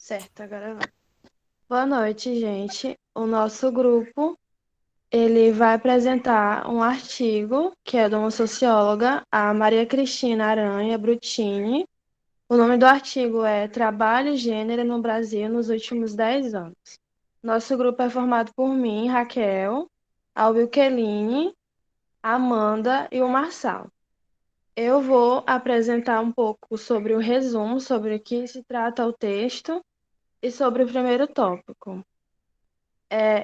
Certo, agora vai. Boa noite, gente. O nosso grupo, ele vai apresentar um artigo que é de uma socióloga, a Maria Cristina Aranha Brutini. O nome do artigo é Trabalho e Gênero no Brasil nos últimos 10 anos. Nosso grupo é formado por mim, Raquel, a Wilkeline, a Amanda e o Marçal. Eu vou apresentar um pouco sobre o resumo, sobre o que se trata o texto e sobre o primeiro tópico.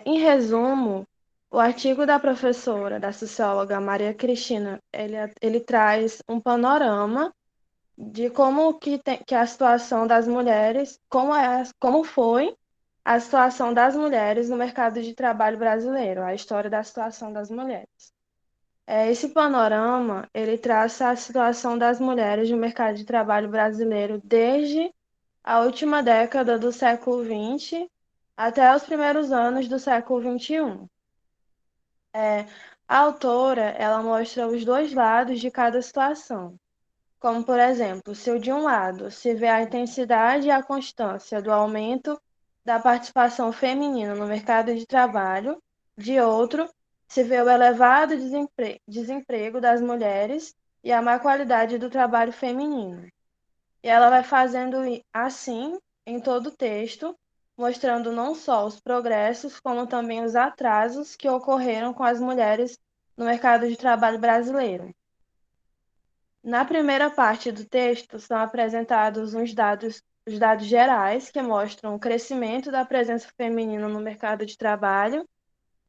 Em resumo, o artigo da professora, da socióloga Maria Cristina, ele traz um panorama de como que a situação das mulheres, como foi a situação das mulheres no mercado de trabalho brasileiro, a história da situação das mulheres. Esse panorama, ele traça a situação das mulheres no mercado de trabalho brasileiro desde a última década do século XX até os primeiros anos do século XXI. É, a autora, ela mostra os dois lados de cada situação, como, por exemplo, se de um lado se vê a intensidade e a constância do aumento da participação feminina no mercado de trabalho, de outro, se vê o elevado desemprego das mulheres e a má qualidade do trabalho feminino. E ela vai fazendo assim em todo o texto, mostrando não só os progressos, como também os atrasos que ocorreram com as mulheres no mercado de trabalho brasileiro. Na primeira parte do texto são apresentados os dados gerais que mostram o crescimento da presença feminina no mercado de trabalho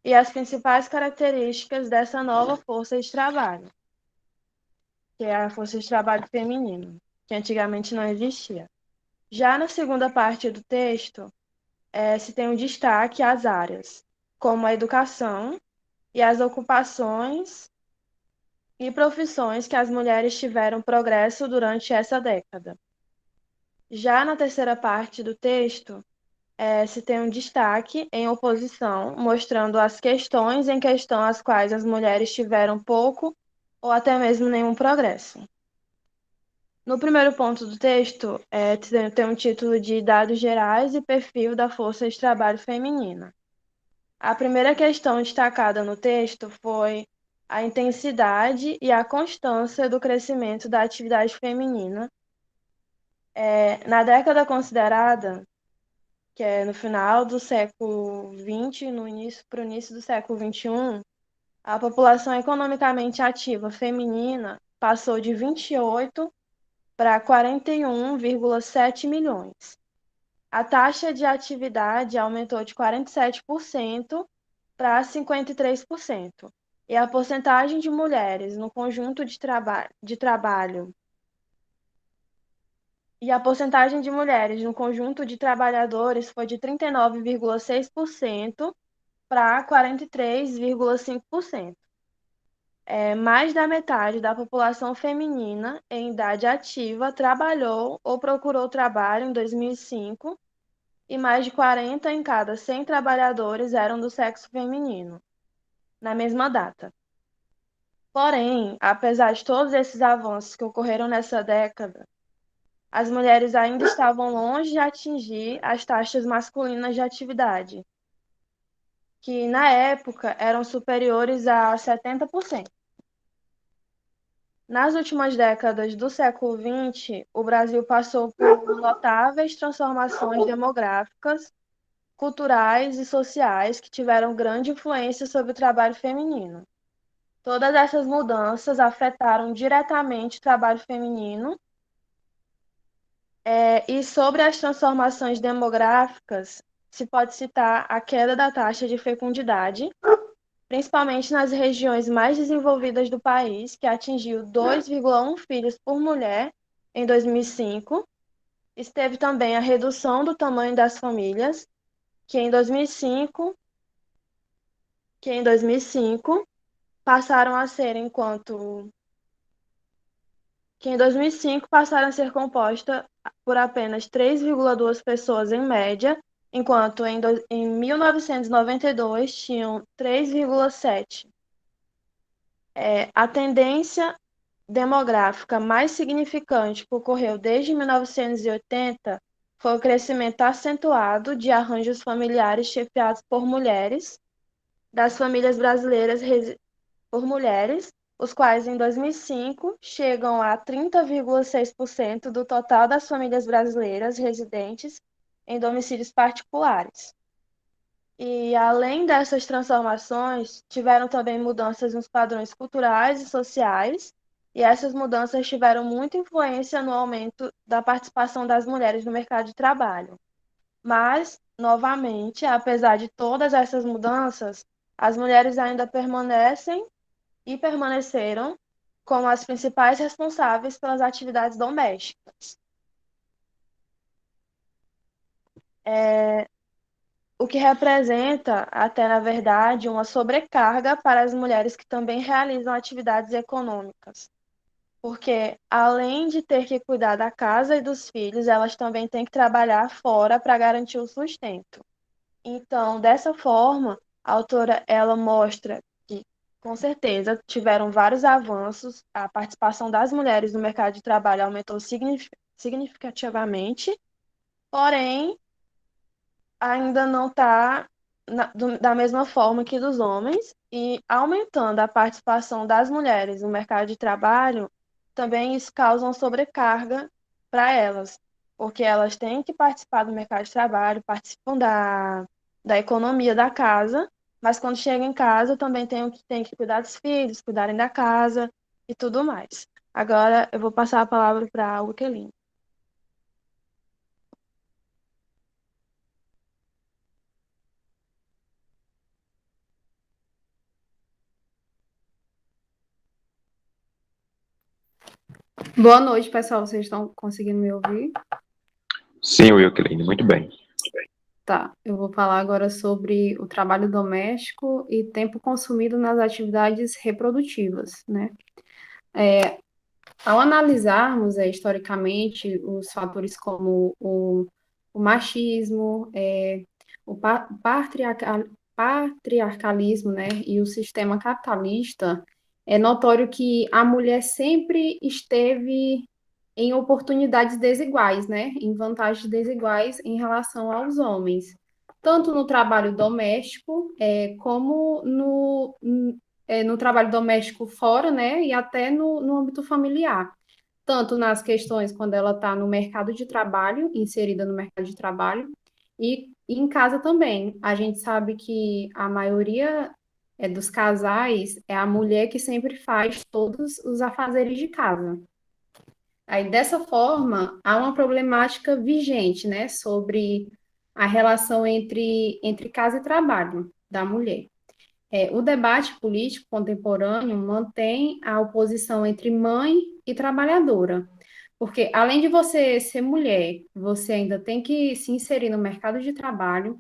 e as principais características dessa nova força de trabalho, que é a força de trabalho feminino, que antigamente não existia. Já na segunda parte do texto, se tem um destaque às áreas, como a educação e as ocupações e profissões que as mulheres tiveram progresso durante essa década. Já na terceira parte do texto, se tem um destaque em oposição, mostrando as questões em questão às quais as mulheres tiveram pouco ou até mesmo nenhum progresso. No primeiro ponto do texto, tem um título de Dados Gerais e Perfil da Força de Trabalho Feminina. A primeira questão destacada no texto foi a intensidade e a constância do crescimento da atividade feminina. Na década considerada, que é no final do século XX, para o início do século XXI, a população economicamente ativa feminina passou de 28 para 41,7 milhões. A taxa de atividade aumentou de 47% para 53%. E a porcentagem de mulheres no conjunto de trabalho e a porcentagem de mulheres no conjunto de trabalhadores foi de 39,6% para 43,5%. Mais da metade da população feminina em idade ativa trabalhou ou procurou trabalho em 2005 e mais de 40 em cada 100 trabalhadores eram do sexo feminino, na mesma data. Porém, apesar de todos esses avanços que ocorreram nessa década, as mulheres ainda estavam longe de atingir as taxas masculinas de atividade, que na época eram superiores a 70%. Nas últimas décadas do século XX, o Brasil passou por notáveis transformações demográficas, culturais e sociais que tiveram grande influência sobre o trabalho feminino. Todas essas mudanças afetaram diretamente o trabalho feminino, e sobre as transformações demográficas, se pode citar a queda da taxa de fecundidade, principalmente nas regiões mais desenvolvidas do país, que atingiu 2,1 filhos por mulher em 2005. Esteve também a redução do tamanho das famílias, que em 2005, passaram a ser compostas por apenas 3,2 pessoas em média, enquanto em 1992 tinham 3,7. A tendência demográfica mais significante que ocorreu desde 1980 foi o crescimento acentuado de arranjos familiares chefiados por mulheres, das famílias brasileiras por mulheres, os quais em 2005 chegam a 30,6% do total das famílias brasileiras residentes em domicílios particulares. E além dessas transformações, tiveram também mudanças nos padrões culturais e sociais, e essas mudanças tiveram muita influência no aumento da participação das mulheres no mercado de trabalho. Mas, novamente, apesar de todas essas mudanças, as mulheres ainda permanecem e permaneceram como as principais responsáveis pelas atividades domésticas. O que representa, até na verdade, uma sobrecarga para as mulheres que também realizam atividades econômicas. Porque, além de ter que cuidar da casa e dos filhos, elas também têm que trabalhar fora para garantir o sustento. Então, dessa forma, a autora ela mostra que, com certeza, tiveram vários avanços, a participação das mulheres no mercado de trabalho aumentou significativamente, porém, ainda não está da mesma forma que dos homens, e aumentando a participação das mulheres no mercado de trabalho, também isso causa uma sobrecarga para elas, porque elas têm que participar do mercado de trabalho, participam da economia da casa, mas quando chegam em casa também têm que cuidar dos filhos, cuidarem da casa e tudo mais. Agora eu vou passar a palavra para a Ukelin. Boa noite, pessoal. Vocês estão conseguindo me ouvir? Sim, Wilkeline, muito bem. Tá. Eu vou falar agora sobre o trabalho doméstico e tempo consumido nas atividades reprodutivas, né? Ao analisarmos historicamente os fatores como o machismo, o patriarcalismo, né, e o sistema capitalista, é notório que a mulher sempre esteve em oportunidades desiguais, né, em vantagens desiguais em relação aos homens, tanto no trabalho doméstico, como no trabalho doméstico fora, né, e até no âmbito familiar, tanto nas questões quando ela está no mercado de trabalho, inserida no mercado de trabalho, e em casa também. A gente sabe que a maioria dos casais é a mulher que sempre faz todos os afazeres de casa. Aí, dessa forma, há uma problemática vigente, né, sobre a relação entre casa e trabalho da mulher. O debate político contemporâneo mantém a oposição entre mãe e trabalhadora, porque além de você ser mulher, você ainda tem que se inserir no mercado de trabalho,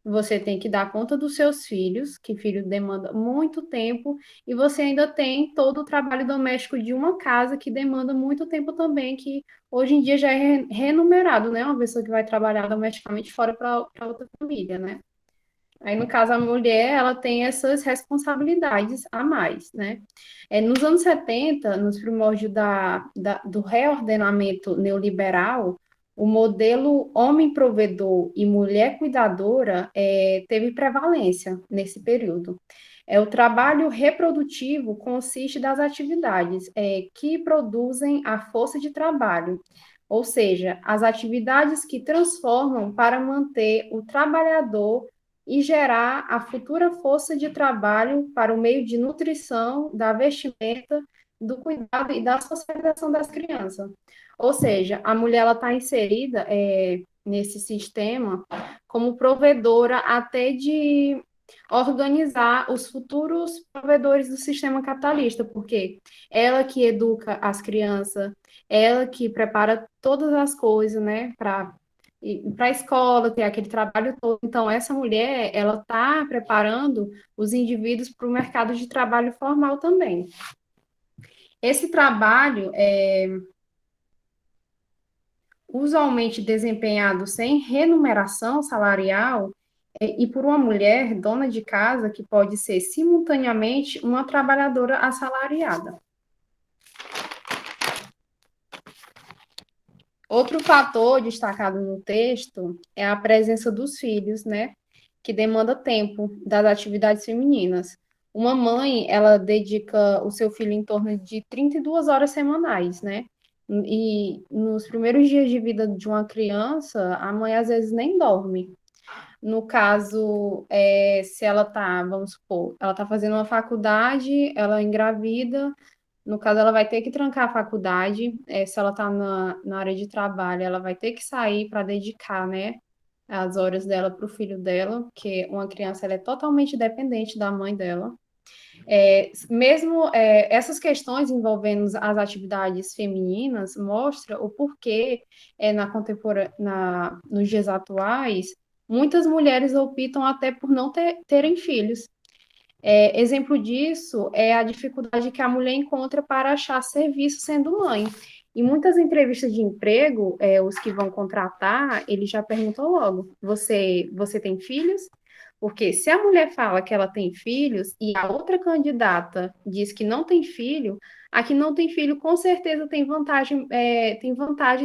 você tem que dar conta dos seus filhos, que filho demanda muito tempo, e você ainda tem todo o trabalho doméstico de uma casa que demanda muito tempo também, que hoje em dia já é remunerado, né? Uma pessoa que vai trabalhar domesticamente fora para outra família, né? Aí, no caso, a mulher, ela tem essas responsabilidades a mais, né? Nos anos 70, nos primórdios do reordenamento neoliberal, o modelo homem provedor e mulher cuidadora teve prevalência nesse período. O trabalho reprodutivo consiste das atividades que produzem a força de trabalho, ou seja, as atividades que transformam para manter o trabalhador e gerar a futura força de trabalho para o meio de nutrição, da vestimenta, do cuidado e da socialização das crianças. Ou seja, a mulher ela está inserida nesse sistema como provedora até de organizar os futuros provedores do sistema capitalista, porque ela que educa as crianças, ela que prepara todas as coisas, né, para a escola, ter aquele trabalho todo. Então, essa mulher, ela está preparando os indivíduos para o mercado de trabalho formal também. Esse trabalho é usualmente desempenhado sem remuneração salarial e por uma mulher dona de casa que pode ser simultaneamente uma trabalhadora assalariada. Outro fator destacado no texto é a presença dos filhos, né? Que demanda tempo das atividades femininas. Uma mãe, ela dedica o seu filho em torno de 32 horas semanais, né? E nos primeiros dias de vida de uma criança, a mãe às vezes nem dorme. No caso, se ela tá, vamos supor, ela tá fazendo uma faculdade, ela engravida, no caso, ela vai ter que trancar a faculdade, se ela está na área de trabalho, ela vai ter que sair para dedicar, né, as horas dela para o filho dela, porque uma criança ela é totalmente dependente da mãe dela. Mesmo essas questões envolvendo as atividades femininas mostra o porquê nos dias atuais muitas mulheres optam até por não terem filhos. Exemplo disso é a dificuldade que a mulher encontra para achar serviço sendo mãe. Em muitas entrevistas de emprego, os que vão contratar, eles já perguntam logo: você tem filhos? Porque se a mulher fala que ela tem filhos e a outra candidata diz que não tem filho, a que não tem filho com certeza tem vantagem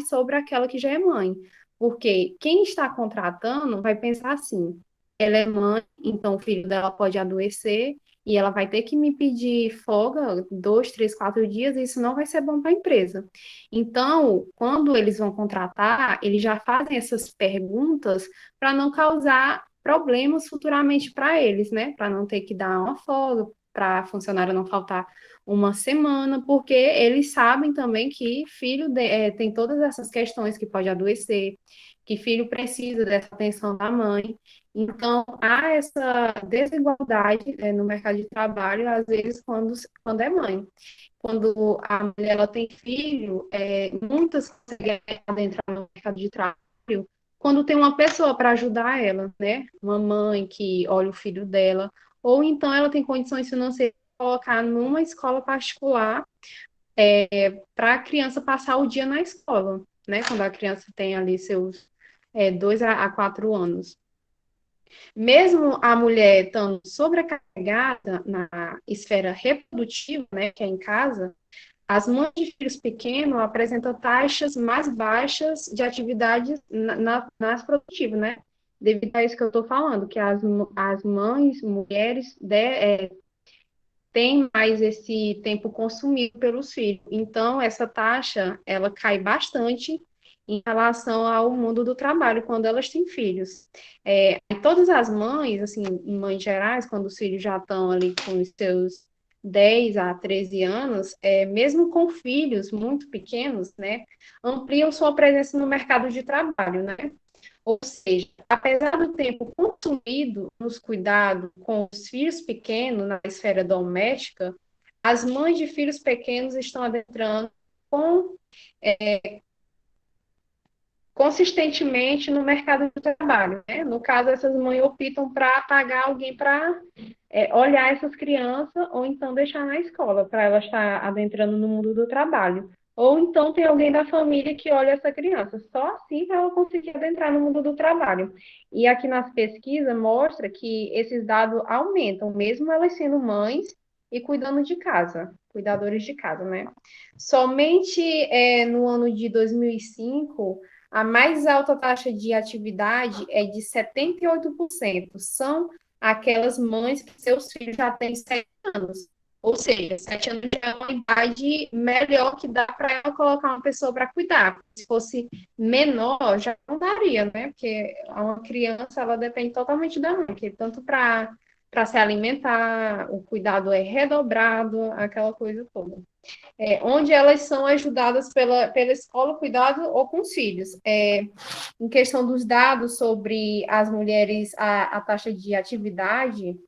sobre aquela que já é mãe. Porque quem está contratando vai pensar assim: ela é mãe, então o filho dela pode adoecer e ela vai ter que me pedir folga 2, 3, 4 dias, e isso não vai ser bom para a empresa. Então, quando eles vão contratar, eles já fazem essas perguntas para não causar problemas futuramente para eles, né? Para não ter que dar uma folga, para a funcionária não faltar uma semana, porque eles sabem também que tem todas essas questões que pode adoecer, que filho precisa dessa atenção da mãe. Então, há essa desigualdade, no mercado de trabalho, às vezes, quando é mãe. Quando a mulher ela tem filho, muitas conseguem adentrar no mercado de trabalho quando tem uma pessoa para ajudar ela, né? Uma mãe que olha o filho dela, ou então ela tem condições financeiras de colocar numa escola particular para a criança passar o dia na escola, né? Quando a criança tem ali seus 2 a 4 anos. Mesmo a mulher estando sobrecarregada na esfera reprodutiva, né, que é em casa, as mães de filhos pequenos apresentam taxas mais baixas de atividades nas produtivas, né? Devido a isso que eu estou falando, que as mães, mulheres, têm mais esse tempo consumido pelos filhos. Então, essa taxa, ela cai bastante em relação ao mundo do trabalho, quando elas têm filhos. E todas as mães, assim, em mães gerais, quando os filhos já estão ali com os seus 10 a 13 anos, mesmo com filhos muito pequenos, né, ampliam sua presença no mercado de trabalho, né? Ou seja, apesar do tempo consumido nos cuidados com os filhos pequenos na esfera doméstica, as mães de filhos pequenos estão adentrando com consistentemente no mercado de trabalho, né? No caso, essas mães optam para pagar alguém para olhar essas crianças, ou então deixar na escola, para ela estar adentrando no mundo do trabalho. Ou então tem alguém da família que olha essa criança. Só assim para ela conseguir adentrar no mundo do trabalho. E aqui nas pesquisas mostra que esses dados aumentam, mesmo elas sendo mães e cuidando de casa, cuidadores de casa, né? Somente no ano de 2005 a mais alta taxa de atividade é de 78%. São aquelas mães que seus filhos já têm 7 anos. Ou seja, 7 anos já é uma idade melhor que dá para ela colocar uma pessoa para cuidar. Se fosse menor, já não daria, né? Porque uma criança, ela depende totalmente da mãe, que tanto para se alimentar, o cuidado é redobrado, aquela coisa toda. Onde elas são ajudadas pela escola, cuidado ou com os filhos. Em questão dos dados sobre as mulheres, a taxa de atividade,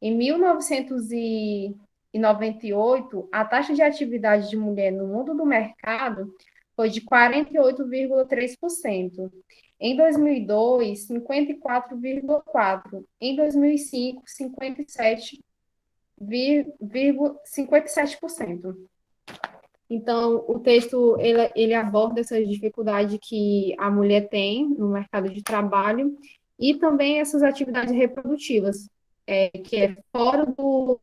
em 1998, a taxa de atividade de mulher no mundo do mercado foi de 48,3%. Em 2002, 54,4%. Em 2005, 57,57%. Então, o texto ele aborda essa dificuldade que a mulher tem no mercado de trabalho e também essas atividades reprodutivas, que é fora do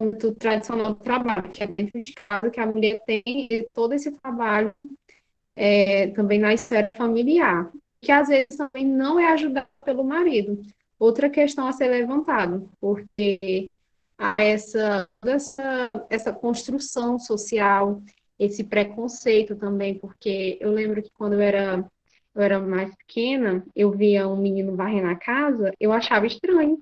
âmbito tradicional do trabalho, que é dentro de casa, que a mulher tem todo esse trabalho também na esfera familiar, que às vezes também não é ajudado pelo marido. Outra questão a ser levantada, porque há essa construção social, esse preconceito também, porque eu lembro que quando eu era mais pequena, eu via um menino varrendo a casa, eu achava estranho.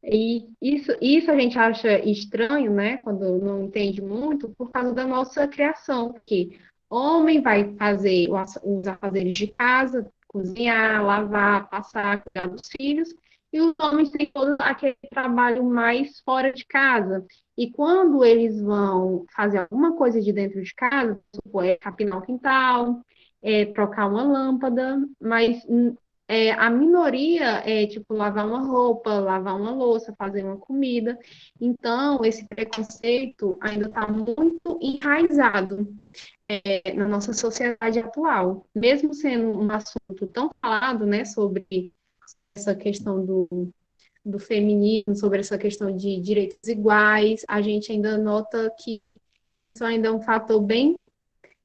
E isso a gente acha estranho, né, quando não entende muito, por causa da nossa criação, porque homem vai fazer os afazeres de casa, cozinhar, lavar, passar, cuidar dos filhos, e os homens têm todo aquele trabalho mais fora de casa. E quando eles vão fazer alguma coisa de dentro de casa, vamos supor, capinar o quintal, trocar uma lâmpada, mas a minoria é, tipo, lavar uma roupa, lavar uma louça, fazer uma comida. Então, esse preconceito ainda está muito enraizado, na nossa sociedade atual. Mesmo sendo um assunto tão falado, né, sobre essa questão do feminismo, sobre essa questão de direitos iguais, a gente ainda nota que isso ainda é um fator bem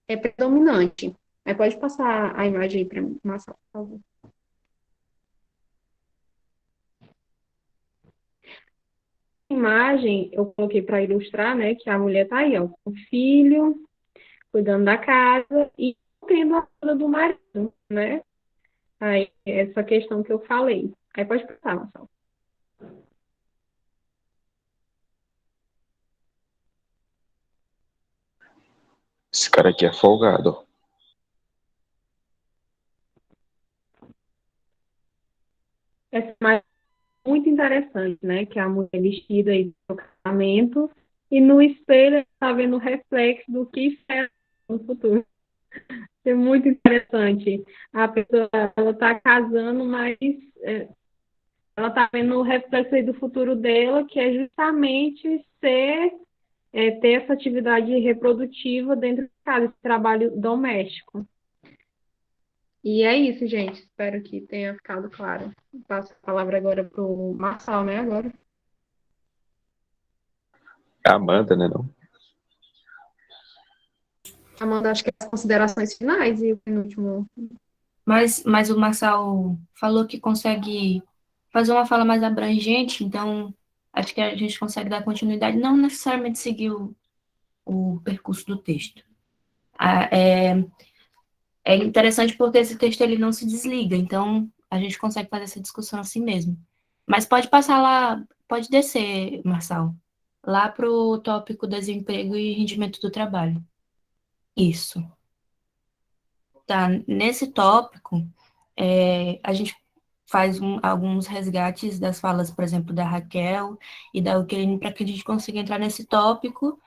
predominante. Mas pode passar a imagem aí para mim, Marcelo, por favor. Imagem eu coloquei para ilustrar, né, que a mulher tá aí, ó, com o filho, cuidando da casa e tendo a ajuda do marido, né? Aí, essa questão que eu falei. Aí pode passar, Marcelo. Esse cara aqui é folgado. Essa imagem é muito interessante, né? Que a mulher vestida aí do casamento e no espelho está vendo o reflexo do que espera no futuro. É muito interessante. A pessoa, ela está casando, mas ela está vendo o reflexo aí do futuro dela, que é justamente ter essa atividade reprodutiva dentro de casa, esse trabalho doméstico. E é isso, gente. Espero que tenha ficado claro. Passo a palavra agora para o Marçal, né? Agora. É a Amanda, né, não? Amanda, acho que as considerações finais e o penúltimo. Mas o Marçal falou que consegue fazer uma fala mais abrangente, então acho que a gente consegue dar continuidade, não necessariamente seguir o percurso do texto. Ah, é interessante porque esse texto ele não se desliga, então a gente consegue fazer essa discussão assim mesmo. Mas pode passar lá, pode descer, Marçal, lá para o tópico desemprego e rendimento do trabalho. Isso. Tá, nesse tópico, a gente faz alguns resgates das falas, por exemplo, da Raquel e da Euqueline, para que a gente consiga entrar nesse tópico,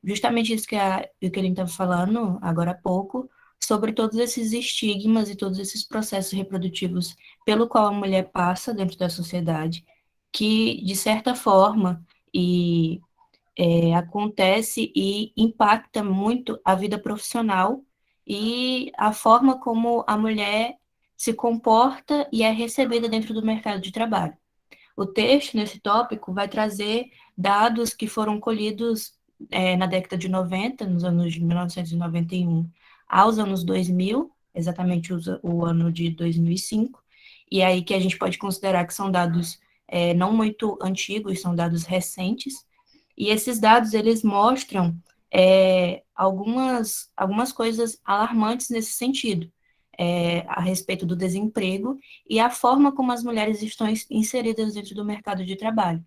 justamente isso que a Euqueline estava falando agora há pouco, sobre todos esses estigmas e todos esses processos reprodutivos pelo qual a mulher passa dentro da sociedade, que, de certa forma, e acontece e impacta muito a vida profissional e a forma como a mulher se comporta e é recebida dentro do mercado de trabalho. O texto, nesse tópico, vai trazer dados que foram colhidos na década de 90, nos anos de 1991 aos anos 2000, exatamente o ano de 2005, e aí que a gente pode considerar que são dados não muito antigos, são dados recentes, e esses dados, eles mostram algumas coisas alarmantes nesse sentido, a respeito do desemprego e a forma como as mulheres estão inseridas dentro do mercado de trabalho,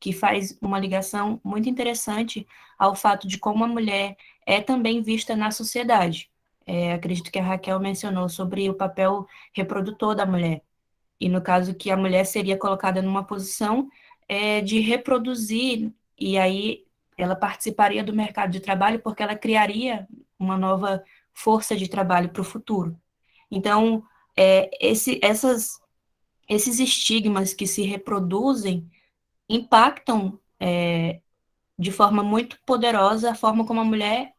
que faz uma ligação muito interessante ao fato de como a mulher é também vista na sociedade. Acredito que a Raquel mencionou sobre o papel reprodutor da mulher, e no caso que a mulher seria colocada numa posição de reproduzir, e aí ela participaria do mercado de trabalho porque ela criaria uma nova força de trabalho para o futuro. Então, esses estigmas que se reproduzem impactam de forma muito poderosa a forma como a mulher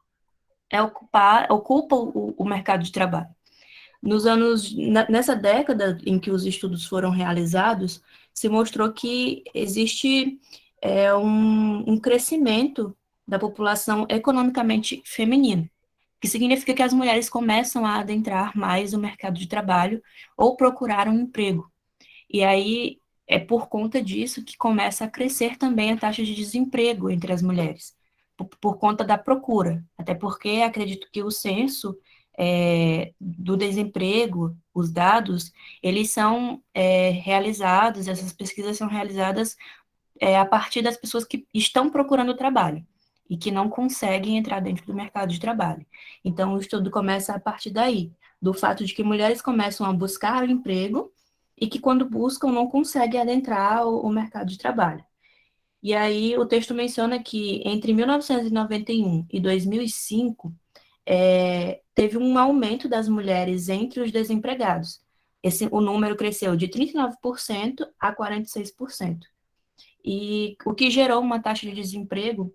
ocupa o mercado de trabalho. Nessa década em que os estudos foram realizados, se mostrou que existe um crescimento da população economicamente feminina. que significa que as mulheres começam a adentrar mais o mercado de trabalho ou procurar um emprego. E aí é por conta disso que começa a crescer também a taxa de desemprego entre as mulheres, por conta da procura. Até porque acredito que o censo do desemprego, os dados, eles são realizados, essas pesquisas são realizadas a partir das pessoas que estão procurando trabalho e que não conseguem entrar dentro do mercado de trabalho. Então, o estudo começa a partir daí, do fato de que mulheres começam a buscar o emprego e que, quando buscam, não conseguem adentrar o mercado de trabalho. E aí, o texto menciona que entre 1991 e 2005, teve um aumento das mulheres entre os desempregados. O número cresceu de 39% a 46%. E o que gerou uma taxa de desemprego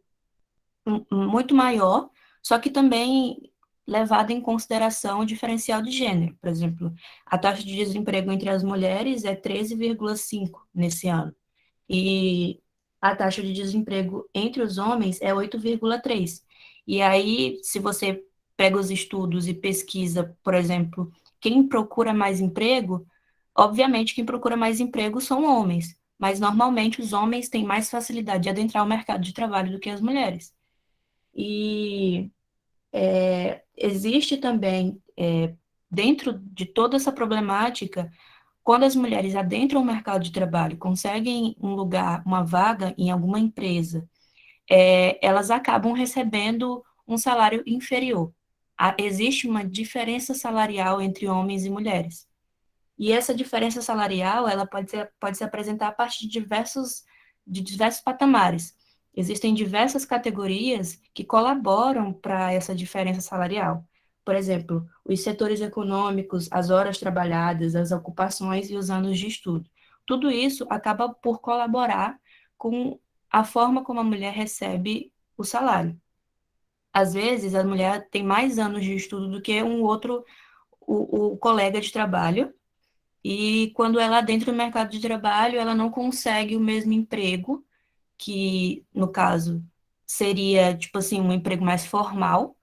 muito maior, só que também levada em consideração o diferencial de gênero. Por exemplo, a taxa de desemprego entre as mulheres é 13,5 nesse ano, e a taxa de desemprego entre os homens é 8,3. E aí, se você pega os estudos e pesquisa, por exemplo, quem procura mais emprego, obviamente quem procura mais emprego são homens, mas normalmente os homens têm mais facilidade de adentrar o mercado de trabalho do que as mulheres. E existe também, dentro de toda essa problemática, quando as mulheres adentram o mercado de trabalho, conseguem um lugar, uma vaga em alguma empresa, elas acabam recebendo um salário inferior. Existe uma diferença salarial entre homens e mulheres. E essa diferença salarial, ela pode se apresentar a partir de diversos patamares. Existem diversas categorias que colaboram para essa diferença salarial. Por exemplo, os setores econômicos, as horas trabalhadas, as ocupações e os anos de estudo. Tudo isso acaba por colaborar com a forma como a mulher recebe o salário. Às vezes, a mulher tem mais anos de estudo do que o colega de trabalho, e quando ela adentra no mercado de trabalho, ela não consegue o mesmo emprego, que, no caso, seria, tipo assim, um emprego mais formal,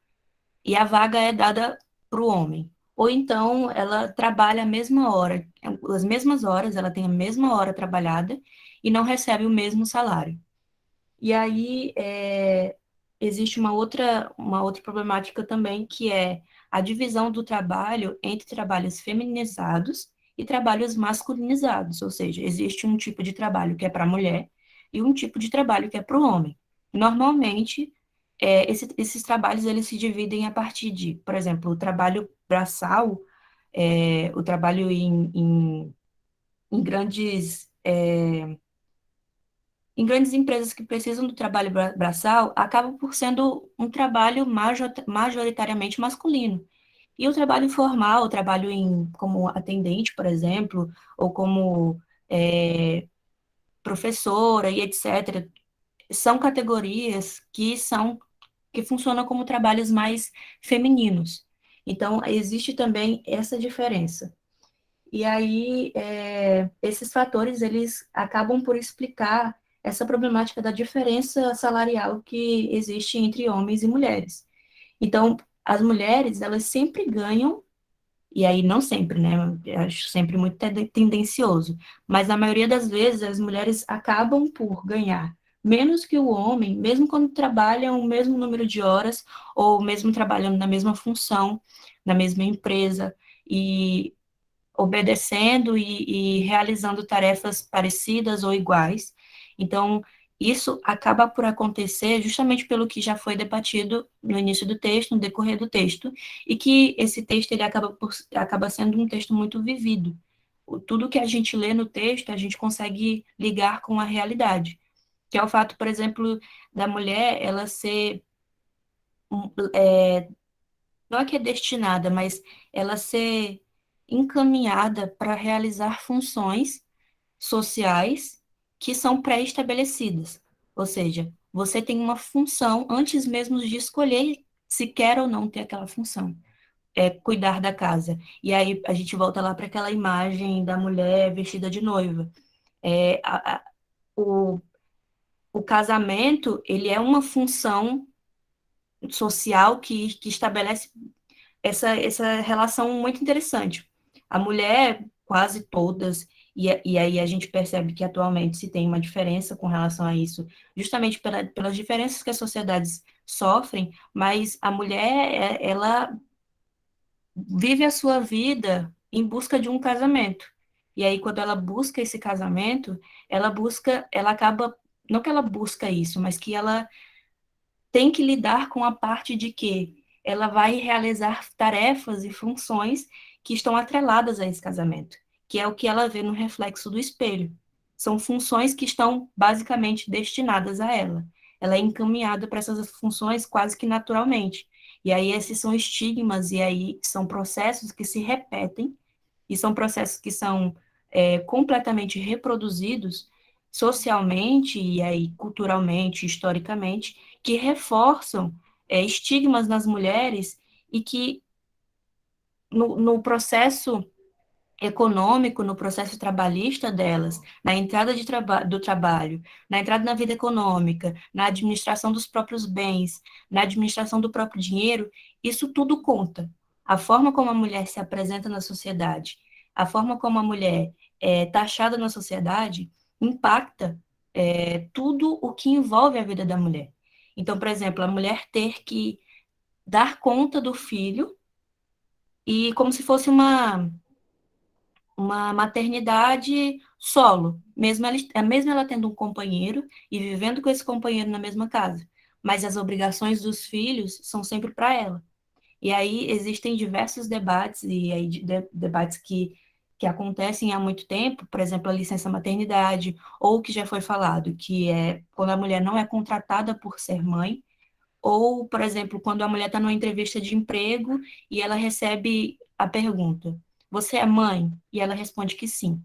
e a vaga é dada para o homem. Ou então ela trabalha a mesma hora, as mesmas horas, ela tem a mesma hora trabalhada e não recebe o mesmo salário. E aí existe uma outra problemática também, que é a divisão do trabalho entre trabalhos feminizados e trabalhos masculinizados, ou seja, existe um tipo de trabalho que é para a mulher e um tipo de trabalho que é para o homem. Normalmente, esses trabalhos eles se dividem a partir de, por exemplo, o trabalho braçal, o trabalho em grandes empresas que precisam do trabalho braçal, acaba por sendo um trabalho majoritariamente masculino. E o trabalho informal, o trabalho como atendente, por exemplo, ou como professora e etc., são categorias que funcionam como trabalhos mais femininos. Então, existe também essa diferença. E aí, esses fatores, eles acabam por explicar essa problemática da diferença salarial que existe entre homens e mulheres. Então, as mulheres, elas sempre ganham, e aí não sempre, né? Eu acho sempre muito tendencioso, mas na maioria das vezes as mulheres acabam por ganhar menos que o homem, mesmo quando trabalham o mesmo número de horas, ou mesmo trabalhando na mesma função, na mesma empresa. E obedecendo e realizando tarefas parecidas ou iguais. Então, isso acaba por acontecer justamente pelo que já foi debatido no início do texto, no decorrer do texto, e que esse texto ele acaba sendo um texto muito vivido. Tudo que a gente lê no texto, a gente consegue ligar com a realidade, que é o fato, por exemplo, da mulher ela ser, não é que é destinada, mas ela ser encaminhada para realizar funções sociais que são pré-estabelecidas. Ou seja, você tem uma função antes mesmo de escolher se quer ou não ter aquela função. É cuidar da casa. E aí a gente volta lá para aquela imagem da mulher vestida de noiva. É, o, o casamento, ele é uma função social que estabelece essa relação muito interessante. A mulher, quase todas, e aí a gente percebe que atualmente se tem uma diferença com relação a isso, justamente pelas diferenças que as sociedades sofrem, mas a mulher, ela vive a sua vida em busca de um casamento. E aí, quando ela busca esse casamento, ela acaba, não que ela busca isso, mas que ela tem que lidar com a parte de que ela vai realizar tarefas e funções que estão atreladas a esse casamento, que é o que ela vê no reflexo do espelho. São funções que estão basicamente destinadas a ela. Ela é encaminhada para essas funções quase que naturalmente. E aí esses são estigmas e aí são processos que se repetem e são processos que são completamente reproduzidos socialmente e aí culturalmente, historicamente, que reforçam estigmas nas mulheres e que no processo econômico, no processo trabalhista delas, na entrada do trabalho, na entrada na vida econômica, na administração dos próprios bens, na administração do próprio dinheiro, isso tudo conta. A forma como a mulher se apresenta na sociedade, a forma como a mulher é taxada na sociedade, impacta tudo o que envolve a vida da mulher. Então, por exemplo, a mulher ter que dar conta do filho e como se fosse uma maternidade solo, mesmo ela tendo um companheiro e vivendo com esse companheiro na mesma casa, mas as obrigações dos filhos são sempre para ela. E aí existem diversos debates, e aí debates que acontecem há muito tempo, por exemplo, a licença maternidade, ou que já foi falado, que é quando a mulher não é contratada por ser mãe, ou, por exemplo, quando a mulher está numa entrevista de emprego e ela recebe a pergunta: Você é mãe? E ela responde que sim.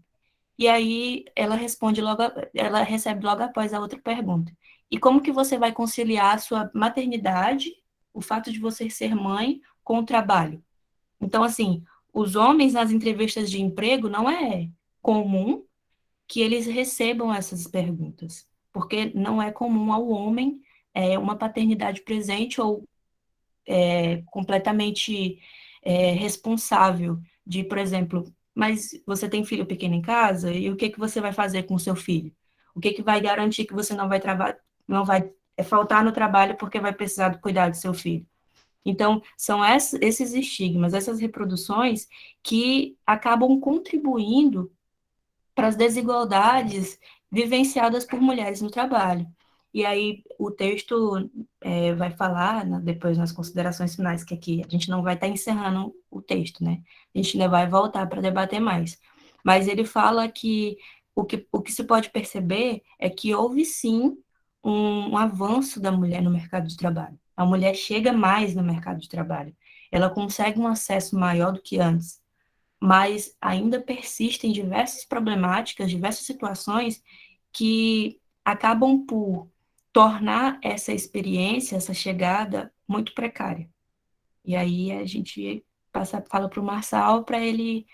E aí ela recebe logo após a outra pergunta: E como que você vai conciliar a sua maternidade, o fato de você ser mãe, com o trabalho? Então, assim, os homens nas entrevistas de emprego não é comum que eles recebam essas perguntas, porque não é comum ao homem uma paternidade presente ou completamente responsável de, por exemplo, mas você tem filho pequeno em casa e o que que você vai fazer com o seu filho? O que que vai garantir que você não vai faltar no trabalho porque vai precisar cuidar do seu filho? Então, são esses estigmas, essas reproduções que acabam contribuindo para as desigualdades vivenciadas por mulheres no trabalho. E aí o texto vai falar, né, depois nas considerações finais, que aqui a gente não vai estar encerrando o texto, né? A gente ainda vai voltar para debater mais. Mas ele fala que o que se pode perceber é que houve sim um avanço da mulher no mercado de trabalho. A mulher chega mais no mercado de trabalho. Ela consegue um acesso maior do que antes, mas ainda persistem diversas problemáticas, diversas situações que acabam por tornar essa experiência, essa chegada, muito precária. E aí a gente fala para o Marçal para ele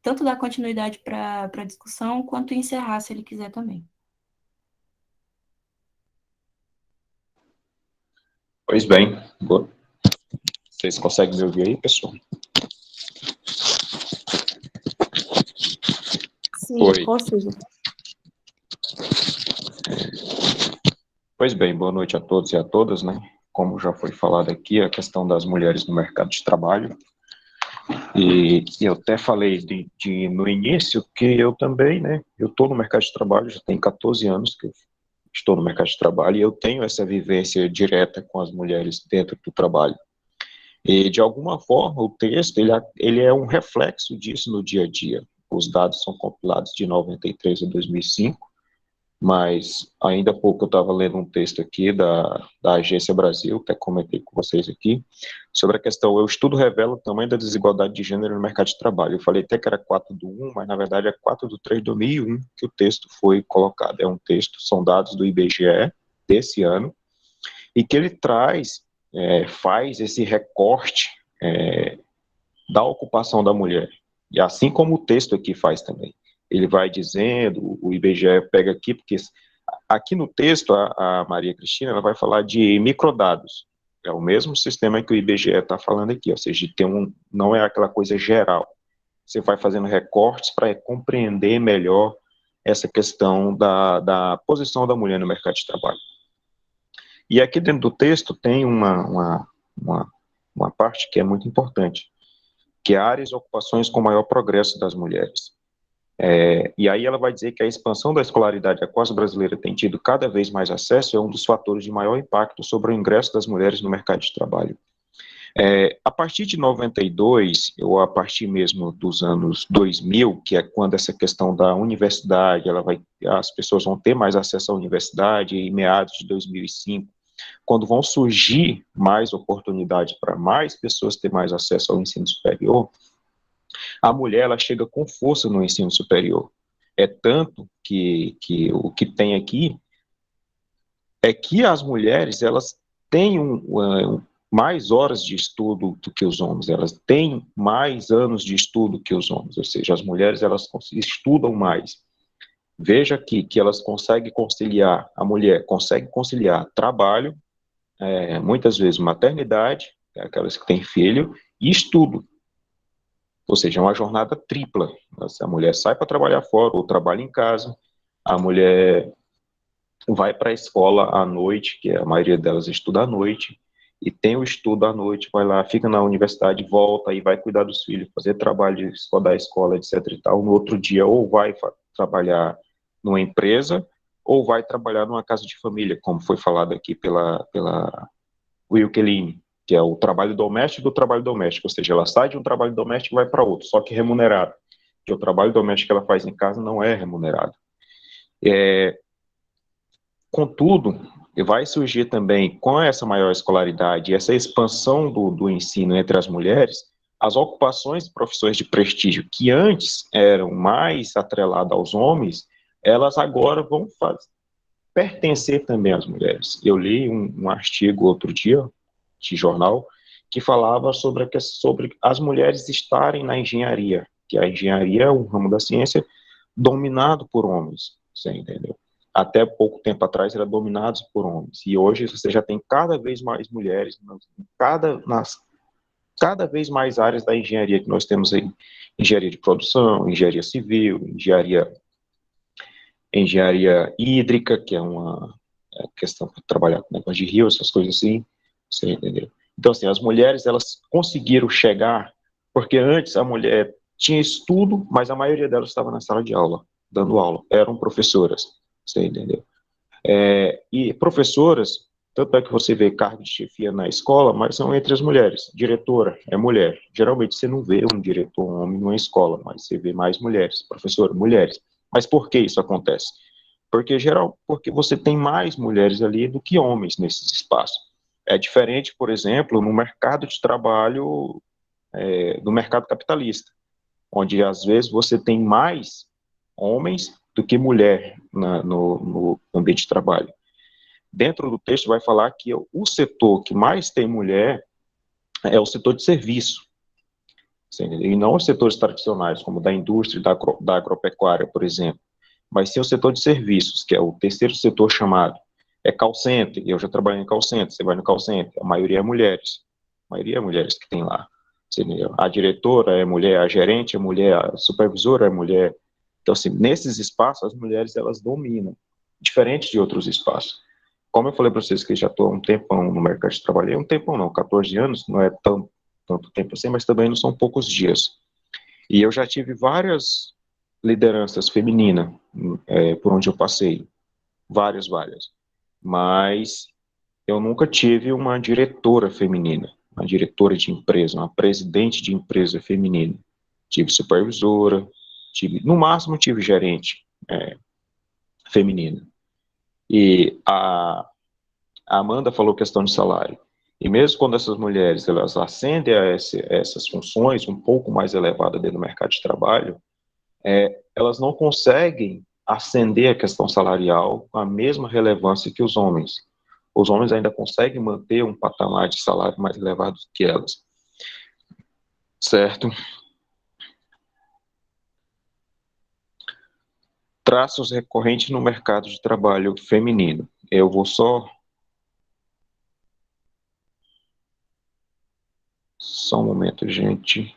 tanto dar continuidade para a discussão, quanto encerrar, se ele quiser também. Pois bem, vocês conseguem me ouvir aí, pessoal? Sim, Oi. consigo. Pois bem, boa noite a todos e a todas, né? Como já foi falado aqui, a questão das mulheres no mercado de trabalho. E eu até falei no início que eu também, né? Eu estou no mercado de trabalho, já tem 14 anos que eu estou no mercado de trabalho e eu tenho essa vivência direta com as mulheres dentro do trabalho. E, de alguma forma, o texto, ele é um reflexo disso no dia a dia. Os dados são compilados de 93 a 2005, mas ainda há pouco eu estava lendo um texto aqui da Agência Brasil, até comentei com vocês aqui, sobre a questão, o estudo revela o tamanho da desigualdade de gênero no mercado de trabalho. Eu falei até que era 4/1, mas na verdade é 4/3 de 2001 que o texto foi colocado. É um texto, são dados do IBGE desse ano, e que ele faz esse recorte da ocupação da mulher, e assim como o texto aqui faz também. Ele vai dizendo, o IBGE pega aqui, porque aqui no texto a Maria Cristina ela vai falar de microdados, É o mesmo sistema que o IBGE está falando aqui, ou seja, de ter não é aquela coisa geral. Você vai fazendo recortes para compreender melhor essa questão da posição da mulher no mercado de trabalho. E aqui dentro do texto tem uma parte que é muito importante, que é áreas e ocupações com maior progresso das mulheres. E aí ela vai dizer que a expansão da escolaridade a qual a brasileira tem tido cada vez mais acesso é um dos fatores de maior impacto sobre o ingresso das mulheres no mercado de trabalho. A partir de 92, ou a partir mesmo dos anos 2000, que é quando essa questão da universidade, as pessoas vão ter mais acesso à universidade, em meados de 2005, quando vão surgir mais oportunidades para mais pessoas ter mais acesso ao ensino superior, a mulher ela chega com força no ensino superior. É tanto que o que tem aqui é que as mulheres elas têm mais horas de estudo do que os homens, elas têm mais anos de estudo que os homens, ou seja, as mulheres elas estudam mais. Veja aqui que elas conseguem conciliar, a mulher consegue conciliar trabalho, muitas vezes maternidade, aquelas que têm filho, e estudo. Ou seja, é uma jornada tripla. A mulher sai para trabalhar fora ou trabalha em casa, a mulher vai para a escola à noite, que a maioria delas estuda à noite, e tem o estudo à noite, vai lá, fica na universidade, volta e vai cuidar dos filhos, fazer trabalho da escola, etc. e tal. No outro dia, ou vai trabalhar numa empresa, ou vai trabalhar numa casa de família, como foi falado aqui pela Wilkeline, que é o trabalho doméstico do trabalho doméstico, ou seja, ela sai de um trabalho doméstico e vai para outro, só que remunerado, que o trabalho doméstico que ela faz em casa não é remunerado. Contudo, vai surgir também, com essa maior escolaridade, essa expansão do ensino entre as mulheres, as ocupações de profissões de prestígio, que antes eram mais atreladas aos homens, elas agora vão pertencer também às mulheres. Eu li um artigo outro dia, de jornal, que falava sobre as mulheres estarem na engenharia, que a engenharia é um ramo da ciência dominado por homens, você entendeu? Até pouco tempo atrás era dominado por homens, e hoje você já tem cada vez mais mulheres, cada vez mais áreas da engenharia que nós temos aí, engenharia de produção, engenharia civil, engenharia hídrica, que é uma questão para trabalhar com negócio de rio, essas coisas assim, você entendeu? Então, assim, as mulheres, elas conseguiram chegar, porque antes a mulher tinha estudo, mas a maioria delas estava na sala de aula, dando aula, eram professoras, você entendeu? E professoras, tanto é que você vê cargo de chefia na escola, mas são entre as mulheres. Diretora é mulher. Geralmente você não vê um diretor homem numa escola, mas você vê mais mulheres. Professora, mulheres. Mas por que isso acontece? Porque você tem mais mulheres ali do que homens nesses espaços. É diferente, por exemplo, no mercado de trabalho, no mercado capitalista, onde às vezes você tem mais homens do que mulher no ambiente de trabalho. Dentro do texto vai falar que o setor que mais tem mulher é o setor de serviço, e não os setores tradicionais, como da indústria, da agropecuária, por exemplo, mas sim o setor de serviços, que é o terceiro setor chamado. Call center, eu já trabalhei em call center, você vai no call center, a maioria é mulheres que tem lá. Entendeu? A diretora é mulher, a gerente é mulher, a supervisora é mulher. Então, assim, nesses espaços, as mulheres, elas dominam, diferente de outros espaços. Como eu falei para vocês que já estou há um tempão no mercado de trabalho, um tempão não, 14 anos, não é tanto tempo assim, mas também não são poucos dias. E eu já tive várias lideranças femininas por onde eu passei, várias. Mas eu nunca tive uma diretora feminina, uma diretora de empresa, uma presidente de empresa feminina. Tive supervisora, no máximo tive gerente feminina. E a Amanda falou questão de salário. E mesmo quando essas mulheres elas ascendem a essas funções um pouco mais elevadas dentro do mercado de trabalho, elas não conseguem ascender a questão salarial com a mesma relevância que os homens. Os homens ainda conseguem manter um patamar de salário mais elevado que elas. Certo? Traços recorrentes no mercado de trabalho feminino. Eu vou só Só um momento, gente.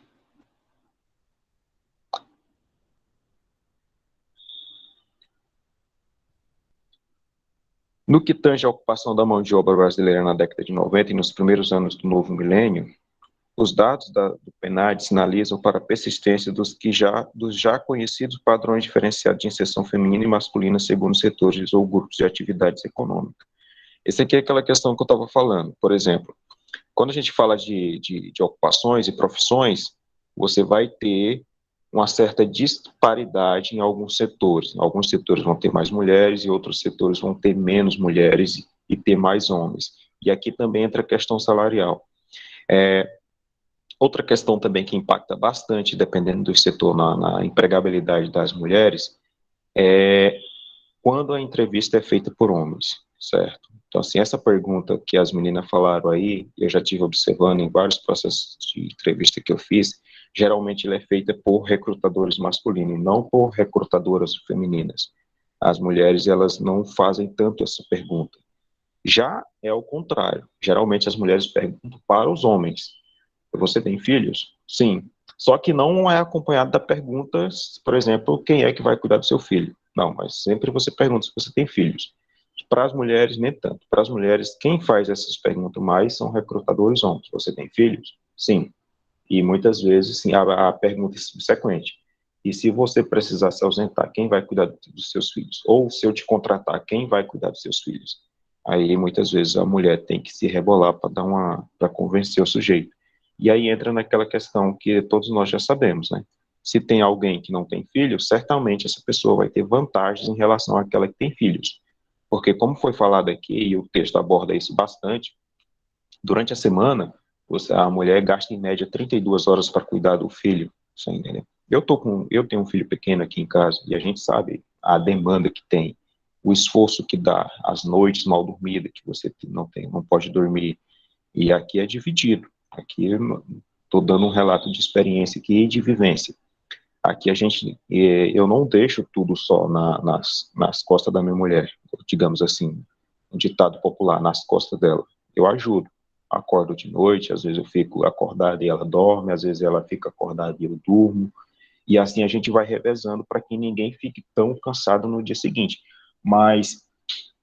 No que tange a ocupação da mão de obra brasileira na década de 90 e nos primeiros anos do novo milênio, os dados do PNAD sinalizam para a persistência dos já conhecidos padrões diferenciados de inserção feminina e masculina segundo setores ou grupos de atividades econômicas. Esse aqui é aquela questão que eu estava falando. Por exemplo, quando a gente fala de ocupações e profissões, você vai ter uma certa disparidade em alguns setores. Alguns setores vão ter mais mulheres e outros setores vão ter menos mulheres e ter mais homens. E aqui também entra a questão salarial. Outra questão também que impacta bastante, dependendo do setor, na empregabilidade das mulheres, é quando a entrevista é feita por homens, certo? Então, assim, essa pergunta que as meninas falaram aí, eu já tive observando em vários processos de entrevista que eu fiz, geralmente ela é feita por recrutadores masculinos, não por recrutadoras femininas. As mulheres, elas não fazem tanto essa pergunta. Já é o contrário. Geralmente as mulheres perguntam para os homens. Você tem filhos? Sim. Só que não é acompanhado da pergunta, por exemplo, quem é que vai cuidar do seu filho? Não, mas sempre você pergunta se você tem filhos. Para as mulheres, nem tanto. Para as mulheres, quem faz essas perguntas mais são recrutadores homens. Você tem filhos? Sim. E muitas vezes, sim, a pergunta é subsequente. E se você precisar se ausentar, quem vai cuidar dos seus filhos? Ou se eu te contratar, quem vai cuidar dos seus filhos? Aí, muitas vezes, a mulher tem que se rebolar para convencer o sujeito. E aí entra naquela questão que todos nós já sabemos, né? Se tem alguém que não tem filhos, certamente essa pessoa vai ter vantagens em relação àquela que tem filhos. Porque, como foi falado aqui, e o texto aborda isso bastante, durante a semana, a mulher gasta em média 32 horas para cuidar do filho. Você entendeu? Eu tenho um filho pequeno aqui em casa e a gente sabe a demanda que tem, o esforço que dá, as noites mal dormidas que você não pode dormir. E aqui é dividido. Aqui estou dando um relato de experiência aqui e de vivência. Aqui eu não deixo tudo só nas costas da minha mulher, digamos assim, um ditado popular, nas costas dela. Eu ajudo, acordo de noite, às vezes eu fico acordado e ela dorme, às vezes ela fica acordada e eu durmo, e assim a gente vai revezando para que ninguém fique tão cansado no dia seguinte. Mas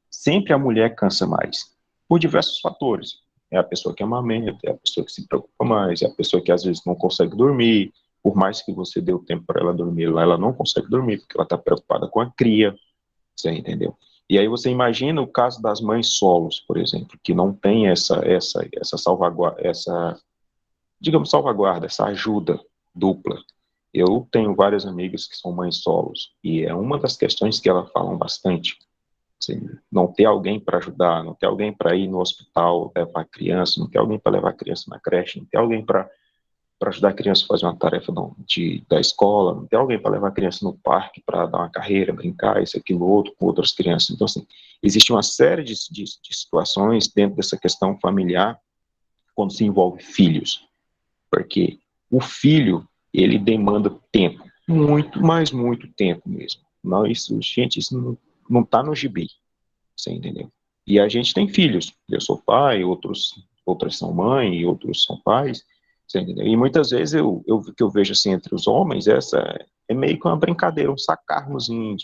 sempre a mulher cansa mais, por diversos fatores. É a pessoa que amamenta, é a pessoa que se preocupa mais, é a pessoa que às vezes não consegue dormir, por mais que você dê o tempo para ela dormir, ela não consegue dormir, porque ela está preocupada com a cria, você entendeu? E aí você imagina o caso das mães solos, por exemplo, que não tem essa salvaguarda, essa ajuda dupla. Eu tenho várias amigas que são mães solos, e é uma das questões que elas falam bastante. Assim, não ter alguém para ajudar, não ter alguém para ir no hospital levar a criança, não ter alguém para levar a criança na creche, não ter alguém para ajudar a criança a fazer uma tarefa da escola, não ter alguém para levar a criança no parque para dar uma carreira, brincar, isso, aquilo, outro, com outras crianças. Então, assim, existe uma série de situações dentro dessa questão familiar quando se envolve filhos, porque o filho, ele demanda tempo, muito, mas muito tempo mesmo. Não, gente, isso não está no gibi, você entendeu? E a gente tem filhos, eu sou pai, outras são mãe e outros são pais, você entendeu? E muitas vezes o que eu vejo assim entre os homens, essa é meio que uma brincadeira, um sacarmozinho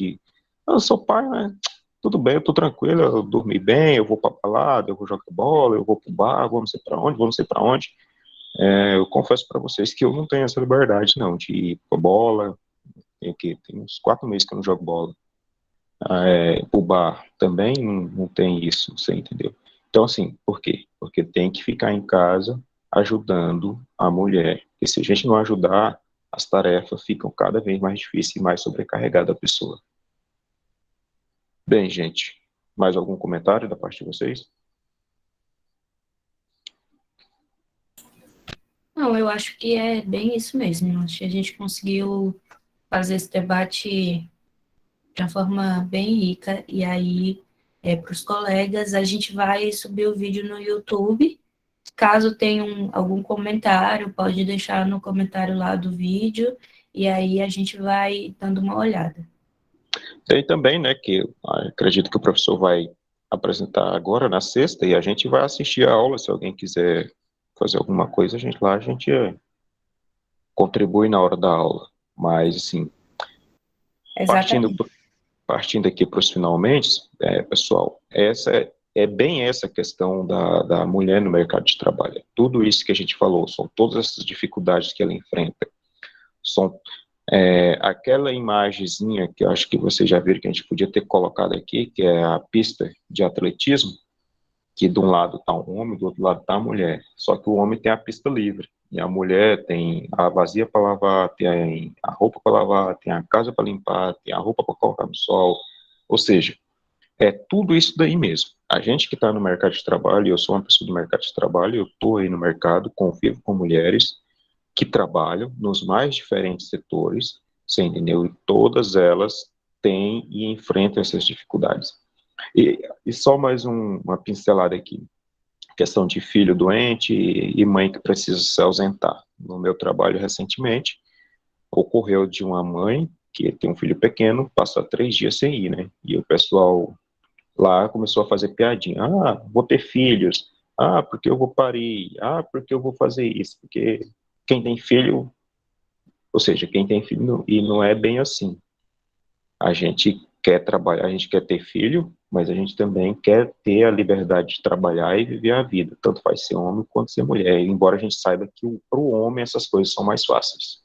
eu sou pai, né? Tudo bem, eu tô tranquilo, eu dormi bem, eu vou pra balada, eu vou jogar bola, eu vou pro bar, vou não sei pra onde, vou não sei pra onde. Eu confesso para vocês que eu não tenho essa liberdade, não, de ir pra bola, tem uns 4 meses que eu não jogo bola. O bar também não tem isso, você entendeu? Então, assim, por quê? Porque tem que ficar em casa ajudando a mulher. E se a gente não ajudar, as tarefas ficam cada vez mais difíceis e mais sobrecarregadas a pessoa. Bem, gente, mais algum comentário da parte de vocês? Não, eu acho que é bem isso mesmo. Eu acho que a gente conseguiu fazer esse debate de uma forma bem rica. E aí, para os colegas, a gente vai subir o vídeo no YouTube. Caso tenham algum comentário, pode deixar no comentário lá do vídeo. E aí a gente vai dando uma olhada. Tem também, né, que eu acredito que o professor vai apresentar agora na sexta e a gente vai assistir a aula se alguém quiser fazer alguma coisa, a gente contribui na hora da aula. Mas, assim, Exatamente. partindo aqui para os finalmente, pessoal, é bem essa questão da mulher no mercado de trabalho. Tudo isso que a gente falou, são todas essas dificuldades que ela enfrenta. São aquela imagenzinha que eu acho que vocês já viram que a gente podia ter colocado aqui, que é a pista de atletismo, que de um lado está um homem, do outro lado está a mulher. Só que o homem tem a pista livre, e a mulher tem a vazia para lavar, tem a roupa para lavar, tem a casa para limpar, tem a roupa para colocar no sol. Ou seja, é tudo isso daí mesmo. A gente que está no mercado de trabalho, eu sou uma pessoa do mercado de trabalho, eu estou aí no mercado, convivo com mulheres que trabalham nos mais diferentes setores, você entendeu? E todas elas têm e enfrentam essas dificuldades. E só mais uma pincelada aqui. Questão de filho doente e mãe que precisa se ausentar. No meu trabalho, recentemente, ocorreu de uma mãe que tem um filho pequeno, passar 3 dias sem ir, né? E o pessoal lá começou a fazer piadinha. Ah, vou ter filhos. Ah, porque eu vou parir. Ah, porque eu vou fazer isso. Porque quem tem filho, ou seja, quem tem filho, e não é bem assim. A gente quer trabalhar, a gente quer ter filho, mas a gente também quer ter a liberdade de trabalhar e viver a vida, tanto faz ser homem quanto ser mulher, embora a gente saiba que para o homem essas coisas são mais fáceis.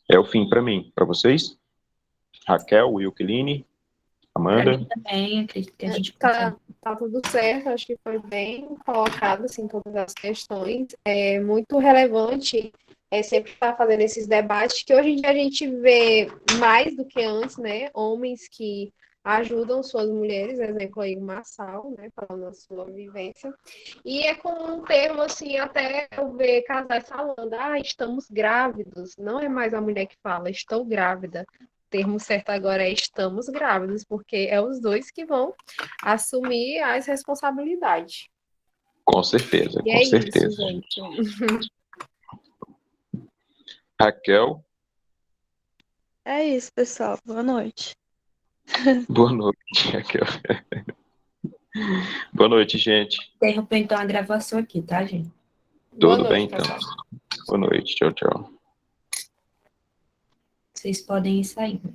É o fim para mim, para vocês? Raquel, Wilkeline, Para Amanda? mim também, acredito que a gente consegue. Tá tudo certo, acho que foi bem colocado, assim, todas as questões. É muito relevante sempre estar fazendo esses debates, que hoje em dia a gente vê mais do que antes, né? Homens que ajudam suas mulheres, exemplo aí o Marçal, né? Falando da sua vivência. E é comum um termo, assim, até eu ver casais falando, estamos grávidos. Não é mais a mulher que fala, estou grávida. O termo certo agora é estamos grávidos, porque é os dois que vão assumir as responsabilidades. Com certeza, E com é isso, certeza. gente. Raquel, É isso, pessoal. Boa noite. boa noite, Raquel. Boa noite, gente. Interromper então a gravação aqui, tá, gente? Boa Tudo bem, noite, então? pessoal. Boa noite, tchau, tchau. Vocês podem ir saindo.